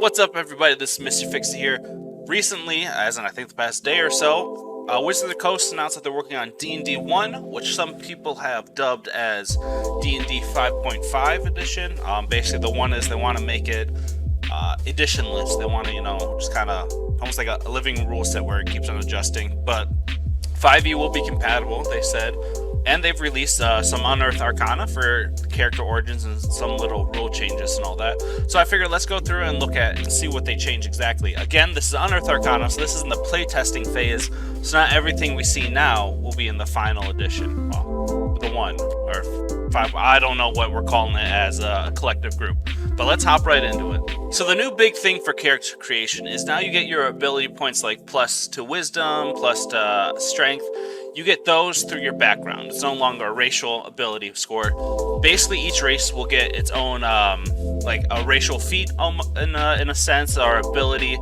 What's up, everybody? This is Mrxfix here. Recently, as in I think the past day or so, Wizards of the Coast announced that they're working on D&D 1, which some people have dubbed as D&D 5.5 edition. Basically, the one is they want to make it editionless. They want to, just kind of almost like a living rule set where it keeps on adjusting. But 5e will be compatible, they said. And they've released some Unearthed Arcana for character origins and some little rule changes and all that. So I figured let's go through and look at and see what they change exactly. Again, this is Unearthed Arcana, so this is in the playtesting phase. So not everything we see now will be in the final edition. Well, the 1 or 5. I don't know what we're calling it as a collective group. But let's hop right into it. So the new big thing for character creation is now you get your ability points like plus to wisdom, plus to strength. You get those through your background. It's no longer a racial ability score. Basically, each race will get its own, like a racial feat in a sense, or ability.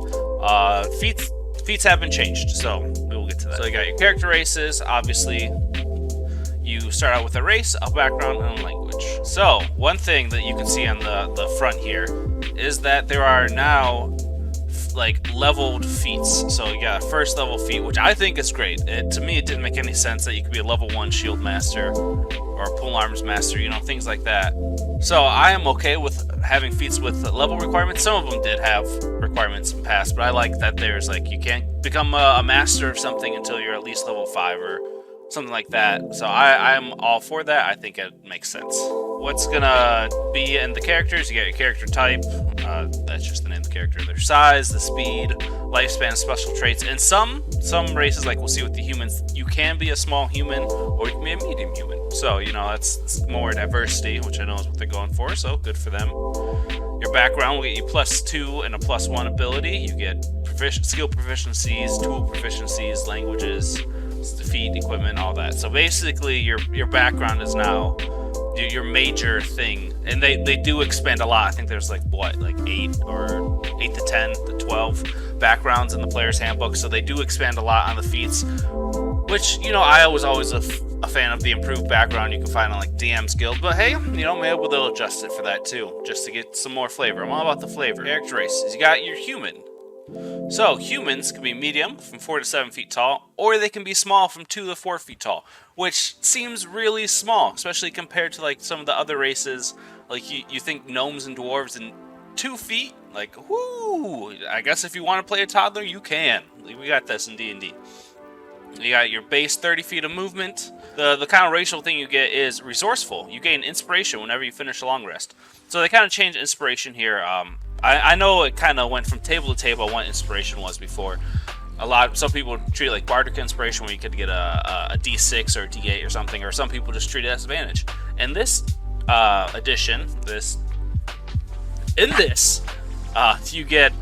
Feats have been changed, so we will get to that. So you got your character races. Obviously, you start out with a race, a background, and a language. So one thing that you can see on the front here is that there are now like leveled feats. So you got a first level feat, which I think is great. To me, it didn't make any sense that you could be a level 1 shield master or a pole arms master, things like that. So I am okay with having feats with level requirements. Some of them did have requirements in the past, but I like that there's like you can't become a master of something until you're at least level 5 or something like that. So I'm all for that. I think it makes sense. What's gonna be in the characters? You got your character type. That's just the name of the character. Their size, the speed, lifespan, special traits. And some races, like we'll see with the humans, you can be a small human or you can be a medium human. So that's more diversity, which I know is what they're going for. So good for them. Your background will get you +2 and a +1 ability. You get skill proficiencies, tool proficiencies, languages, defeat, equipment, all that. So basically your background is now your major thing, and they do expand a lot. I think there's like 8 to 10 to 12 backgrounds in the player's handbook, so they do expand a lot on the feats, which I was always a fan of the improved background you can find on like DM's Guild. But hey, maybe they'll adjust it for that too, just to get some more flavor. I'm all about the flavor. Character races. You got your human. So humans can be medium from 4 to 7 feet tall, or they can be small from 2 to 4 feet tall, which seems really small, especially compared to like some of the other races. Like you think gnomes and dwarves in 2 feet, like whoo! I guess if you want to play a toddler, you can. We got this in D&D. You got your base 30 feet of movement. The kind of racial thing you get is resourceful. You gain inspiration whenever you finish a long rest. So they kind of changed inspiration here. I know it kind of went from table to table what inspiration was before. Some people treat it like bardic inspiration, where you could get a D6 or a D8 or something, or some people just treat it as advantage. And this edition, you get,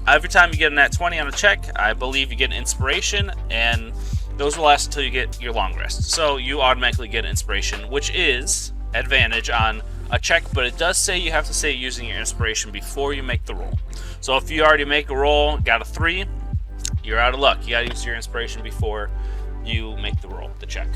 every time you get a nat 20 on a check, I believe you get an inspiration, and those will last until you get your long rest. So you automatically get an inspiration, which is advantage on a check, but it does say you have to say using your inspiration before you make the roll. So if you already make a roll, got a 3, you're out of luck. You gotta use your inspiration before you make the roll, the check.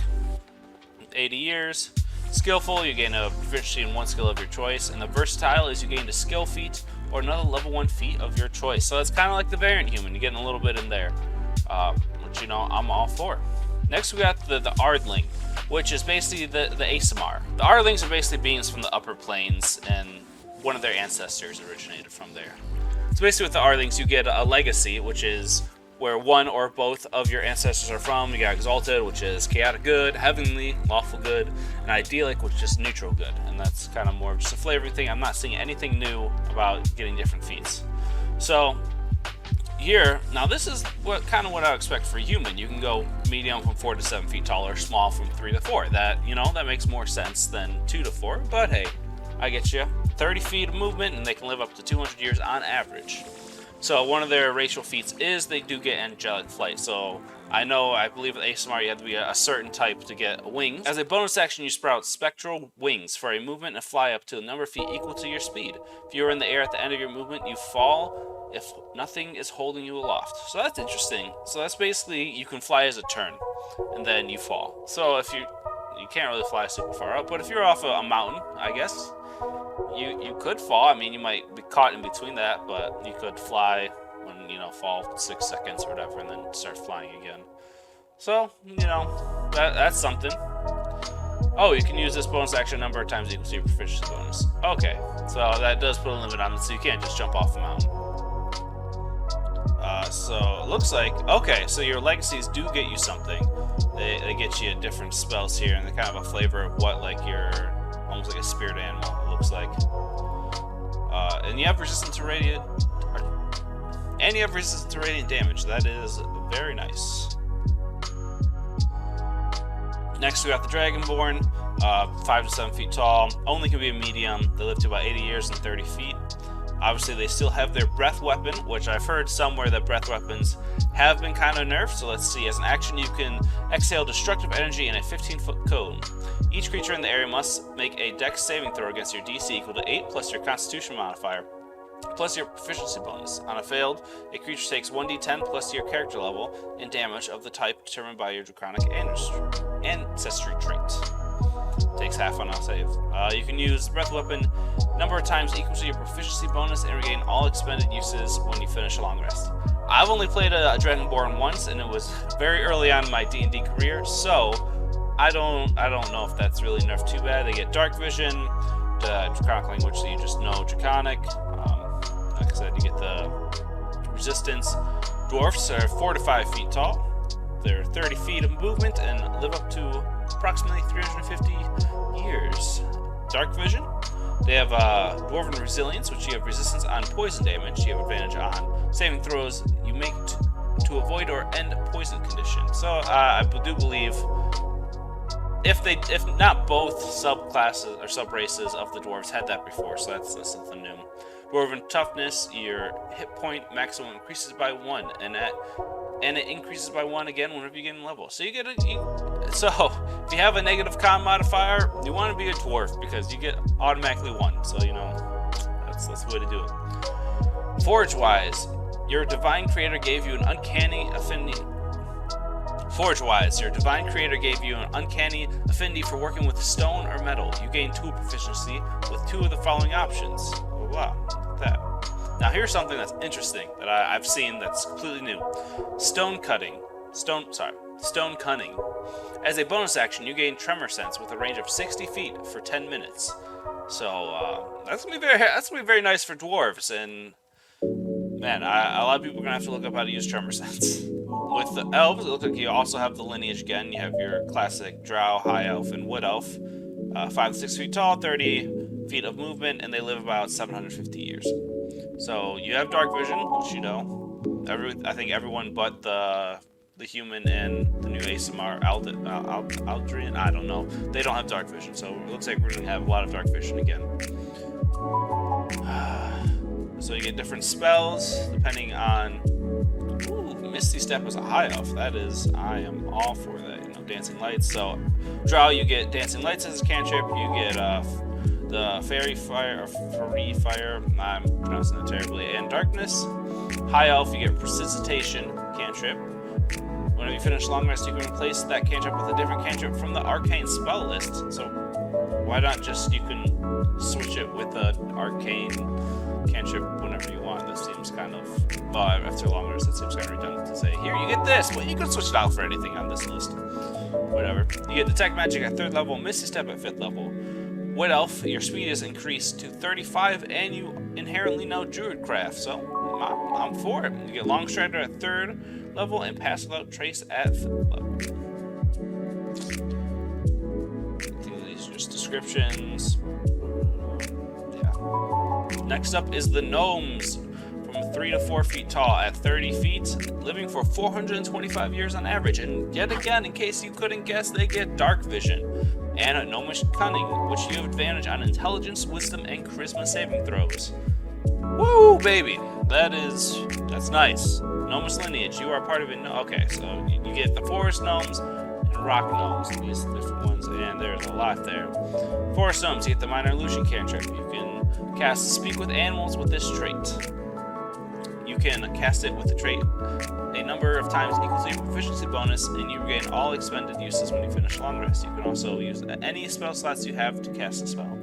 80 years. Skillful, you gain a proficiency in 1 skill of your choice, and the versatile is you gain a skill feat or another level 1 feat of your choice. So that's kind of like the variant human. You're getting a little bit in there, which I'm all for. Next, we got the Ardling, which is basically the ASMR. The Ardlings are basically beings from the upper planes, and one of their ancestors originated from there. So basically with the Ardlings, you get a legacy, which is where one or both of your ancestors are from. You got Exalted, which is chaotic good, heavenly, lawful good, and idyllic, which is neutral good. And that's kind of more just a flavoring thing. I'm not seeing anything new about getting different feats. So here, now this is what I expect for human. You can go medium from 4 to 7 feet tall, or small from 3 to 4. That that makes more sense than 2 to 4. But hey, I get you. 30 feet of movement, and they can live up to 200 years on average. So one of their racial feats is they do get angelic flight. So I believe with ASMR you have to be a certain type to get wings. As a bonus action, you sprout spectral wings for a movement and fly up to a number of feet equal to your speed. If you are in the air at the end of your movement, you fall if nothing is holding you aloft. So that's interesting. So that's basically you can fly as a turn, and then you fall. So if you can't really fly super far up, but if you're off a mountain, I guess, You could fall. I mean, you might be caught in between that, but you could fly when, you know, fall 6 seconds or whatever, and then start flying again. So, you know, that's something. Oh, you can use this bonus action a number of times equal to your proficiency bonus. Okay, so that does put a limit on it, so you can't just jump off the mountain. So it looks like, okay, so your legacies do get you something. They get you different spells here, and they're kind of a flavor of what, like, your, almost like a spirit animal, it looks like. And you have resistance to radiant, and you have resistance to radiant damage. That is very nice. Next, we got the Dragonborn, 5 to 7 feet tall, only can be a medium. They live to about 80 years and 30 feet. Obviously, they still have their breath weapon, which I've heard somewhere that breath weapons have been kind of nerfed. So let's see. As an action, you can exhale destructive energy in a 15-foot cone. Each creature in the area must make a Dex saving throw against your DC equal to 8 plus your Constitution modifier, plus your proficiency bonus. On a failed, a creature takes 1d10 plus your character level in damage of the type determined by your Draconic Ancestry trait. Takes half on a save. You can use the breath weapon number of times equal to your proficiency bonus and regain all expended uses when you finish a long rest. I've only played a Dragonborn once, and it was very early on in my D&D career, so I don't know if that's really nerfed too bad. They get dark vision, the Draconic language, so you just know Draconic. Like I said, you get the resistance. Dwarfs are 4 to 5 feet tall. They're 30 feet of movement and live up to approximately 350 years. Dark vision. They have Dwarven Resilience, which you have resistance on poison damage. You have advantage on saving throws you make to avoid or end poison condition. So I do believe, if not both subclasses or subraces of the dwarves had that before, so that's something new. Dwarven Toughness, your hit point maximum increases by 1, and it increases by 1 again whenever you get in level. So so if you have a negative con modifier, you want to be a dwarf because you get automatically 1. So, you know, that's the way to do it. Forge wise, your divine creator gave you an uncanny affinity. Forge-wise, your divine creator gave you an uncanny affinity for working with stone or metal. You gain tool proficiency with 2 of the following options. Oh, wow, look at that. Now here's something that's interesting that I've seen that's completely new. Stone cunning. As a bonus action, you gain tremor sense with a range of 60 feet for 10 minutes. So that's gonna be very nice for dwarves. And man, a lot of people are gonna have to look up how to use tremor sense. With the elves, it looks like you also have the lineage again. You have your classic drow, high elf, and wood elf. 5 to 6 feet tall, 30 feet of movement, and they live about 750 years. So you have dark vision, which you know. I think everyone but the human and the new ASMR Aldrian, I don't know. They don't have dark vision, so it looks like we're going to have a lot of dark vision again. So you get different spells depending on... Ooh, Misty Step is a high elf. That is, I am all for that. You know, Dancing Lights. So Drow, you get Dancing Lights as a cantrip. You get the Fairy Fire, or Free Fire. I'm pronouncing it terribly. And Darkness. High elf, you get Precipitation cantrip. Whenever you finish long rest, you can replace that cantrip with a different cantrip from the arcane spell list. So why not just, you can switch it with the arcane cantrip whenever you want. This seems kind of, after long rest, it seems kind of redundant to say, here, you get this, but you can switch it out for anything on this list. Whatever. You get Detect Magic at 3rd level, Misty Step at 5th level. Wood Elf, your speed is increased to 35, and you inherently know Druidcraft, so I'm for it. You get Long Strider at 3rd level, and Pass Without Trace at 5th level. I think these are just descriptions. Yeah. Next up is the Gnomes, from 3 to 4 feet tall at 30 feet, living for 425 years on average. And yet again, in case you couldn't guess, they get Dark Vision and a Gnomish Cunning, which you have advantage on Intelligence, Wisdom, and Charisma saving throws. Woo, baby! That's nice. Gnomish lineage, you are part of it. Okay, so you get the Forest Gnomes and Rock Gnomes, these different ones, and there's a lot there. Forest Gnomes, you get the Minor Illusion cantrip. You can cast Speak with Animals with this trait. You can cast it with the trait a number of times equal to your proficiency bonus, and you regain all expended uses when you finish long rest. You can also use any spell slots you have to cast a spell.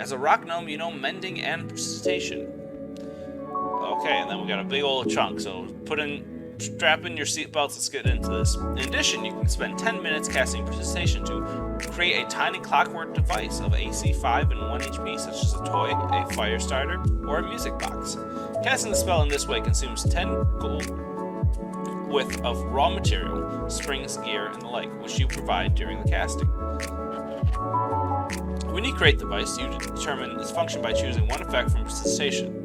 As a rock gnome, you know mending and precipitation. Okay, and then we got a big old chunk, so strap in your seatbelts, let's get into this. In addition, you can spend 10 minutes casting precipitation to create a tiny clockwork device of AC 5 and 1 HP, such as a toy, a fire starter, or a music box. Casting the spell in this way consumes 10 gold worth of raw material, springs, gear, and the like, which you provide during the casting. When you create the device, you determine its function by choosing one effect from precipitation.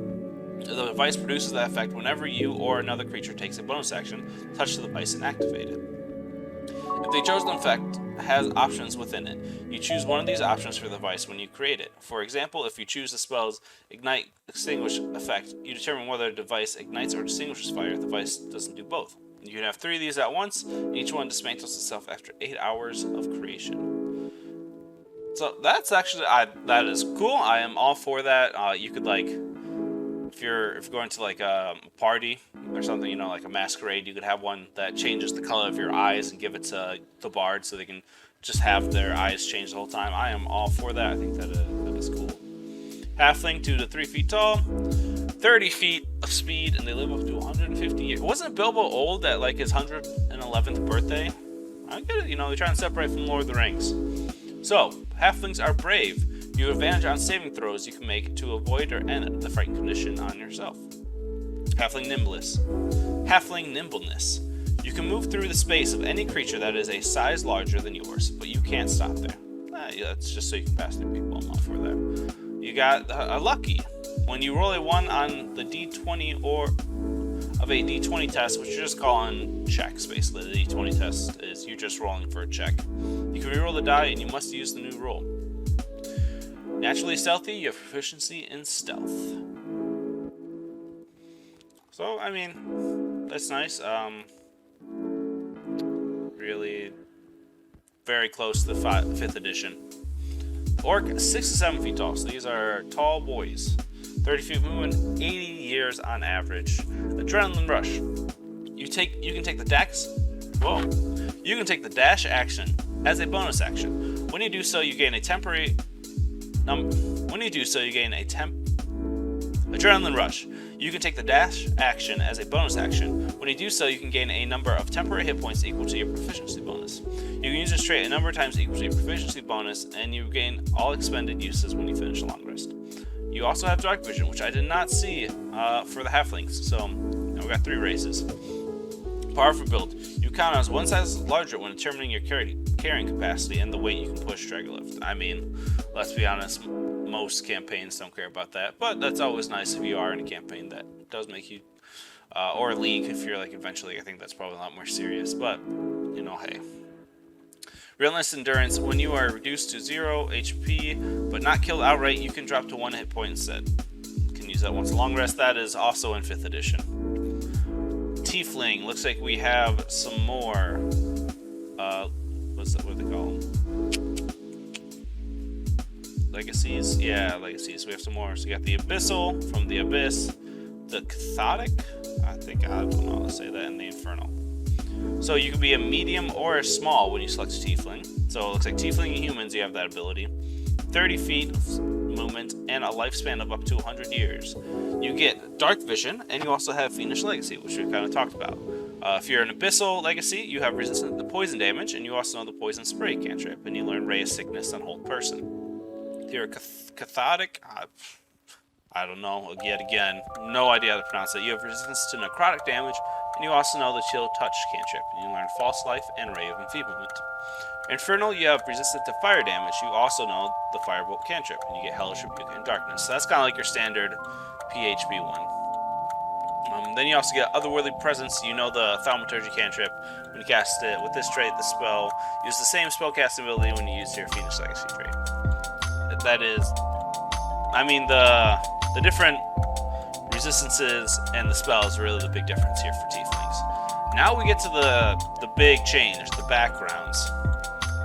The device produces that effect whenever you or another creature takes a bonus action, touch the device, and activate it. If the chosen effect has options within it, you choose one of these options for the device when you create it. For example, if you choose the spell's Ignite Extinguish effect, you determine whether the device ignites or extinguishes fire. The device doesn't do both. You can have 3 of these at once, and each one dismantles itself after 8 hours of creation. So that's actually, that is cool. I am all for that. You could, like, if you're going to like a party or something, you know, like a masquerade, you could have one that changes the color of your eyes and give it to the bard so they can just have their eyes change the whole time. I am all for that. I think that is cool. Halfling, 2 to 3 feet tall, 30 feet of speed, and they live up to 150 years. Wasn't Bilbo old at like his 111th birthday? I get it, you know, they're trying to separate from Lord of the Rings. So, halflings are brave. You have advantage on saving throws you can make to avoid or end the frightened condition on yourself. Halfling Nimbleness. Halfling Nimbleness. You can move through the space of any creature that is a size larger than yours, but you can't stop there. Yeah, that's just so you can pass through people. I'm all for that. You got a Lucky. When you roll a 1 on the D20 or of a D20 test, which you're just calling checks, basically. The D20 test is you're just rolling for a check. You can reroll the die, and you must use the new roll. Naturally stealthy, you have proficiency in stealth. So, I mean, that's nice. Really very close to the 5th edition. Orc, 6 to 7 feet tall. So these are tall boys. 30 feet of movement, 80 years on average. Adrenaline rush. You can take the dash. Whoa. You can take the dash action as a bonus action. When you do so, you gain a temporary. Adrenaline rush. You can take the dash action as a bonus action. When you do so, you can gain a number of temporary hit points equal to your proficiency bonus. You can use this trait a number of times equal to your proficiency bonus, and you gain all expended uses when you finish a long rest. You also have dark vision, which I did not see for the halflings. So now we got 3 races. Powerful build. You count as one size larger when determining your carrying capacity and the weight you can push drag lift. I mean, let's be honest, most campaigns don't care about that, but that's always nice if you are in a campaign that does make you, or a league if you're like eventually. I think that's probably a lot more serious, but you know, hey. Relentless endurance. When you are reduced to 0 HP but not killed outright, you can drop to 1 hit point instead. You can use that once a long rest. That is also in 5th edition. Tiefling. Looks like we have some more. What do they call them? Legacies? Yeah, legacies. We have some more. So we got the Abyssal from the Abyss. The Cathodic? I don't know how to say that in the Infernal. So you can be a medium or a small when you select a Tiefling. So it looks like Tiefling and humans, you have that ability. 30 feet of movement and a lifespan of up to 100 years. You get Dark Vision, and you also have Fiendish Legacy, which we kind of talked about. If you're an Abyssal Legacy, you have resistance to poison damage, and you also know the Poison Spray cantrip, and you learn Ray of Sickness on Hold Person. If you're a Cathodic, I don't know, yet again, no idea how to pronounce it. You have resistance to necrotic damage, and you also know the Chill Touch cantrip, and you learn False Life and Ray of Enfeeblement. Infernal, you have resistance to fire damage. You also know the Firebolt cantrip, and you get Hellish Rebuke and Darkness. So that's kind of like your standard PHB one. Then you also get Otherworldly Presence. You know the Thaumaturgy cantrip. When you cast it with this trait, the spell use the same spellcasting ability when you use your Fiendish Legacy trait. That is, I mean, the different resistances and the spells are really the big difference here for Tieflings. Now we get to the big change, the backgrounds.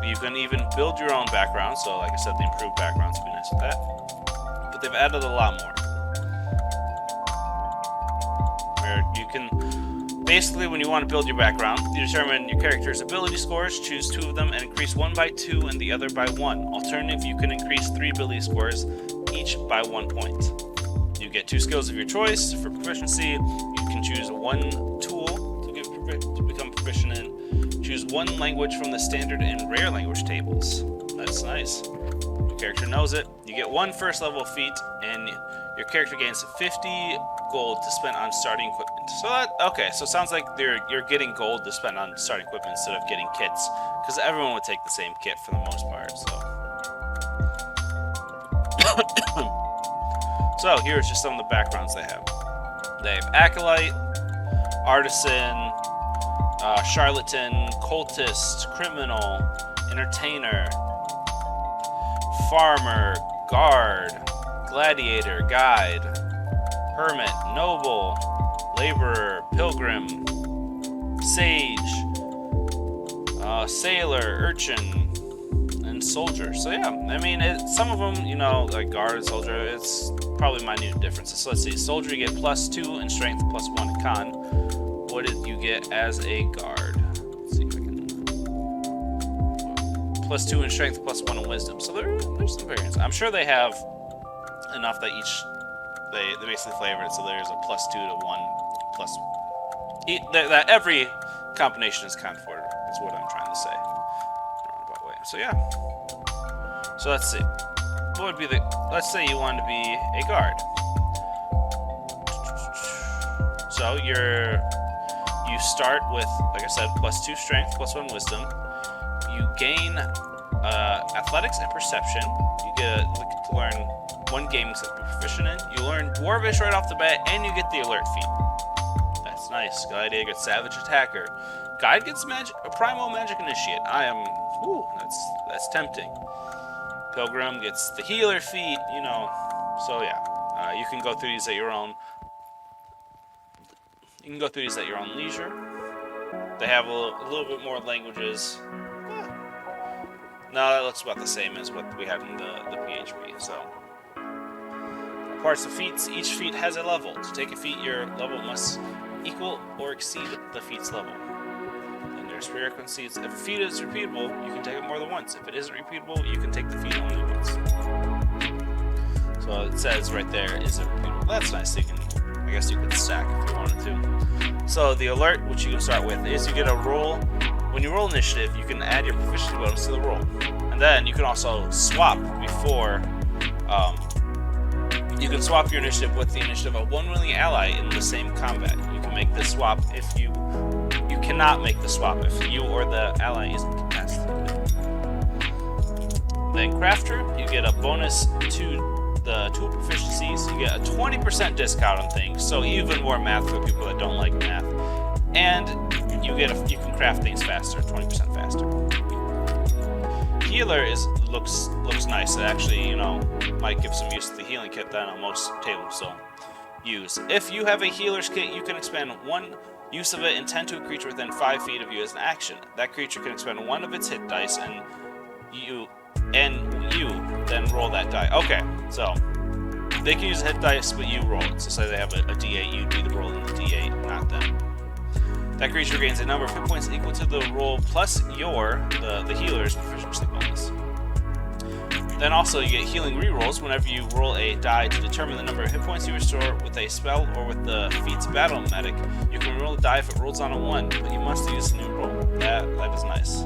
You can even build your own background, so like I said, the improved backgrounds would be nice with that. But they've added a lot more. Where you can, basically when you want to build your background, you determine your character's ability scores, choose 2 of them, and increase one by 2 and the other by 1. Alternative, you can increase 3 ability scores each by 1 point. You get 2 skills of your choice for proficiency. You can choose 1 tool to become proficient in. Choose 1 language from the standard and rare language tables. That's nice. Your character knows it. You get 1 first level feat, and your character gains 50 gold to spend on starting equipment. So okay, so it sounds like you're getting gold to spend on starting equipment instead of getting kits, because everyone would take the same kit for the most part. So here's just some of the backgrounds they have. They have acolyte, artisan, charlatan, cultist, criminal, entertainer, farmer, guard, gladiator, guide, hermit, noble, laborer, pilgrim, sage, sailor, urchin, and soldier. So yeah, I mean, some of them, you know, like guard and soldier, it's probably minute differences. So let's see, soldier you get +2 in strength, +1 in con. What did you get as a guard? Let's see if I can. +2 in strength, +1 in wisdom. So there's some variance. I'm sure they have enough that they basically flavored it so there's a +2 to 1 plus. That every combination is accounted for, is what I'm trying to say. So yeah. So let's see. What would be let's say you want to be a guard. So you start with, like I said, +2 strength, +1 wisdom. You gain athletics and perception. You get to learn 1 game to be proficient in. You learn dwarvish right off the bat, and you get the alert feat. That's nice. Gladiator gets savage attacker. Guide gets primal magic initiate. That's tempting. Pilgrim gets the healer feat, you know. So yeah, you can go through these at your own. You can go through these at your own leisure. They have a little bit more languages. No, that looks about the same as what we have in the PHP. So, parts of feats. Each feat has a level. To take a feat, your level must equal or exceed the feat's level. And there's prerequisites. If a feat is repeatable, you can take it more than once. If it isn't repeatable, you can take the feat only once. So it says right there, is it repeatable? That's nice. So I guess you could stack if you wanted to. So the alert, which you can start with, is you get a roll. When you roll initiative, you can add your proficiency bonus to the roll. And then you can also swap before. You can swap your initiative with the initiative of 1 willing ally in the same combat. You can make this swap if you cannot make the swap if you or the ally isn't incapacitated. Then crafter, you get a bonus to the tool proficiencies. You get a 20% discount on things, so even more math for people that don't like math. And you can craft things faster, 20% faster. Healer looks nice. It actually, you know, might give some use to the healing kit that most tables don't use. If you have a healer's kit, you can expend 1 use of it and tend to a creature within 5 feet of you as an action. That creature can expend 1 of its hit dice, and you then roll that die. Okay, so they can use a hit dice, but you roll it. So say they have a D8, you'd be the roll in the D8, not them. That creature gains a number of hit points equal to the roll plus the healer's proficiency bonus. Then also you get healing rerolls whenever you roll a die to determine the number of hit points you restore with a spell or with the Feats battle medic. You can roll a die if it rolls on a 1, but you must use a new roll. That is nice.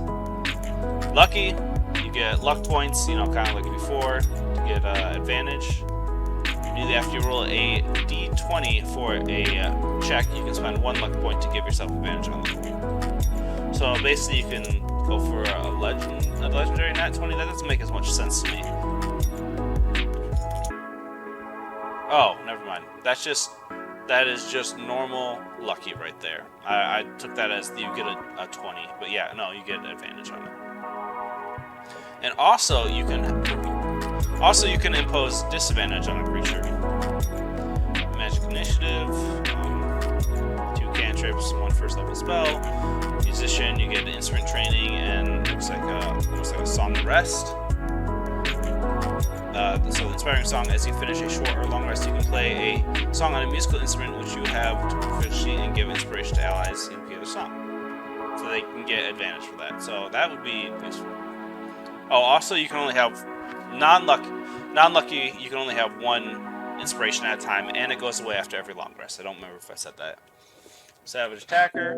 Lucky, you get luck points, you know, kind of like before, to get advantage. Immediately after you roll a d20 for a check, you can spend 1 luck point to give yourself advantage on the roll. So basically you can go for a legendary nat 20. That doesn't make as much sense to me. Oh, never mind. That is just normal lucky right there. I took that as you get a 20, but yeah, no, you get an advantage on it. And also you can impose disadvantage on a creature. Magic initiative, 2 cantrips, 1 first level spell. Musician, you get instrument training and looks like a song rest. So the inspiring song, as you finish a short or long rest, you can play a song on a musical instrument which you have to proficiency and give inspiration to allies who hear the song. So they can get advantage for that. So that would be useful. Oh, also you can only have non-lucky. Now, unlucky, you can only have one inspiration at a time, and it goes away after every long rest. I don't remember if I said that. Savage Attacker.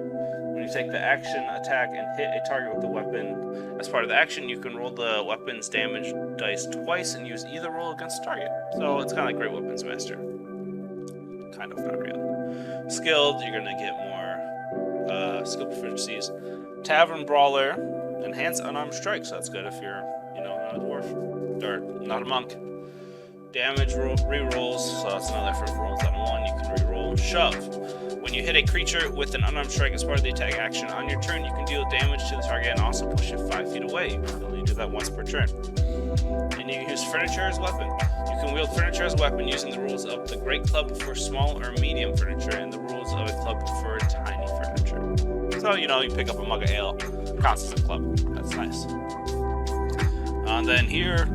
When you take the action, attack, and hit a target with the weapon, as part of the action, you can roll the weapon's damage dice twice and use either roll against the target. So it's kind of like Great Weapons Master. Kind of, not really. Skilled, you're going to get more skill proficiencies. Tavern Brawler, enhance unarmed strike, so that's good if you're, not a dwarf, or not a monk. Damage rerolls, so that's another for rolls on one, you can reroll. Shove. When you hit a creature with an unarmed strike as part of the attack action on your turn, you can deal damage to the target and also push it 5 feet away. You can only do that once per turn. And you can use furniture as a weapon. You can wield furniture as a weapon using the rules of the Great Club for small or medium furniture and the rules of a club for tiny furniture. So, you pick up a mug of ale, counts as a club. That's nice. And then here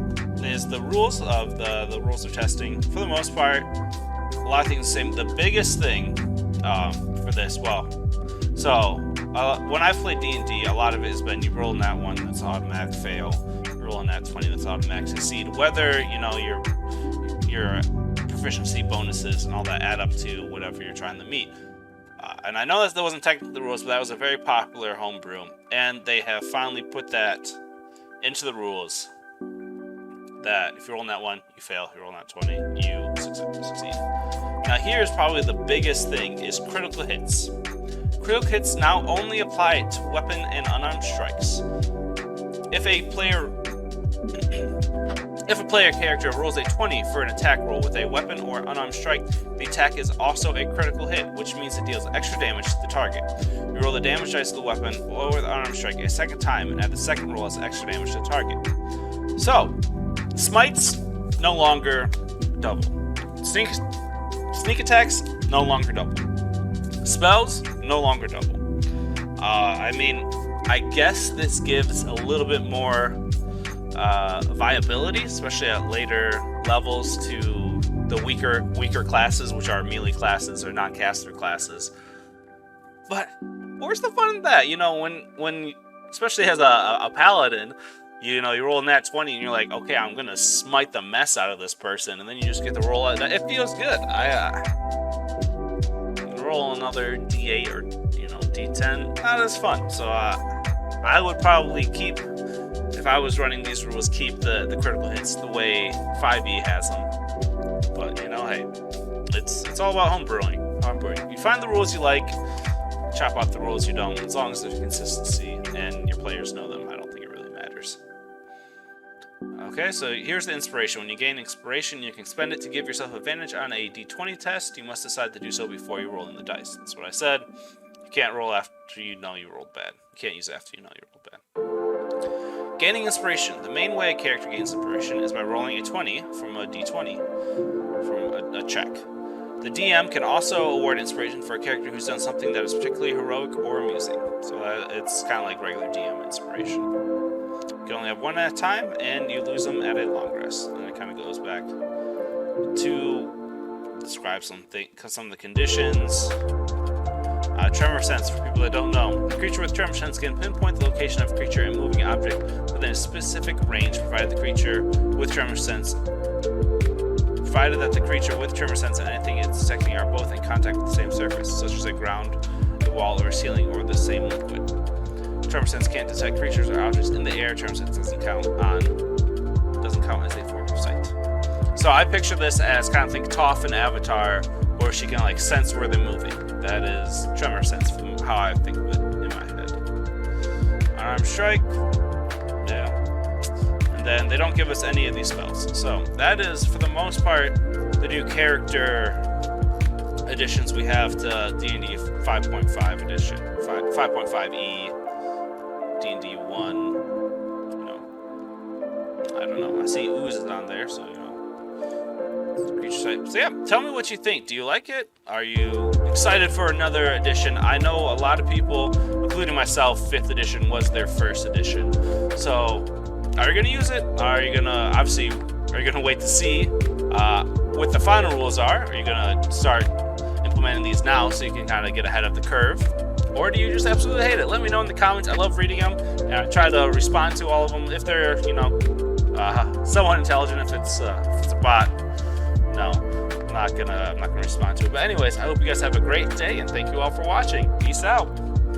is the rules of the rules of testing. For the most part, a lot of things the same. The biggest thing for this, when I've played D&D, a lot of it has been you roll that one that's automatic fail, you roll that 20 that's automatic succeed. Whether your proficiency bonuses and all that add up to whatever you're trying to meet. And I know that wasn't technically the rules, but that was a very popular homebrew, and they have finally put that into the rules. That if you roll that one, you fail. If you roll that 20, you succeed. Now here's probably the biggest thing is critical hits. Critical hits now only apply to weapon and unarmed strikes. If a player character rolls a 20 for an attack roll with a weapon or unarmed strike, the attack is also a critical hit, which means it deals extra damage to the target. You roll the damage dice of the weapon or the unarmed strike a second time and add the second roll as extra damage to the target. So, smites, no longer double. Sneak attacks, no longer double. Spells, no longer double. I guess this gives a little bit more viability, especially at later levels, to the weaker classes, which are melee classes or non-caster classes. But where's the fun in that? When especially as a paladin, you roll a nat 20 and you're like, okay, I'm gonna smite the mess out of this person, and then you just get the roll out. It feels good. Roll another D8 or D10, not as fun. So I would probably keep, if I was running these rules, keep the critical hits the way 5e has them. But hey, it's all about homebrewing. You find the rules you like, chop out the rules you don't. As long as there's consistency and your players know them, I don't think it really matters. Okay, so here's the inspiration. When you gain inspiration, you can spend it to give yourself advantage on a d20 test. You must decide to do so before you roll in the dice. That's what I said. You can't roll after you know you rolled bad. You can't use it after you know you rolled bad. Gaining inspiration. The main way a character gains inspiration is by rolling a 20 from a d20, from a check. The DM can also award inspiration for a character who's done something that is particularly heroic or amusing. So it's kind of like regular DM inspiration. You can only have one at a time, and you lose them at a long rest. And it kind of goes back to describe some of the conditions. Tremor sense, for people that don't know. A creature with tremor sense can pinpoint the location of a creature and moving object within a specific range, provided that the creature with tremor sense and anything it's detecting are both in contact with the same surface, such as a ground, a wall, or a ceiling, or the same liquid. Tremor sense can't detect creatures or objects in the air. Tremor sense doesn't count as a form of sight. So I picture this as kind of think Toph in Avatar, where she can sense where they're moving. That is tremor sense from how I think of it in my head. Unarmed strike, yeah. And then they don't give us any of these spells. So that is, for the most part, the new character additions we have to D&D 5.5 edition, 5.5e. D&D 1, I don't know. I see oozes on there, so creature type. So yeah, tell me what you think. Do you like it? Are you excited for another edition? I know a lot of people, including myself, 5th edition was their first edition. So, are you gonna use it? Are you gonna wait to see what the final rules are? Are you gonna start implementing these now so you can kind of get ahead of the curve? Or do you just absolutely hate it? Let me know in the comments. I love reading them, and I try to respond to all of them. If they're, somewhat intelligent. If it's a bot, no, I'm not gonna respond to it. But anyways, I hope you guys have a great day, and thank you all for watching. Peace out.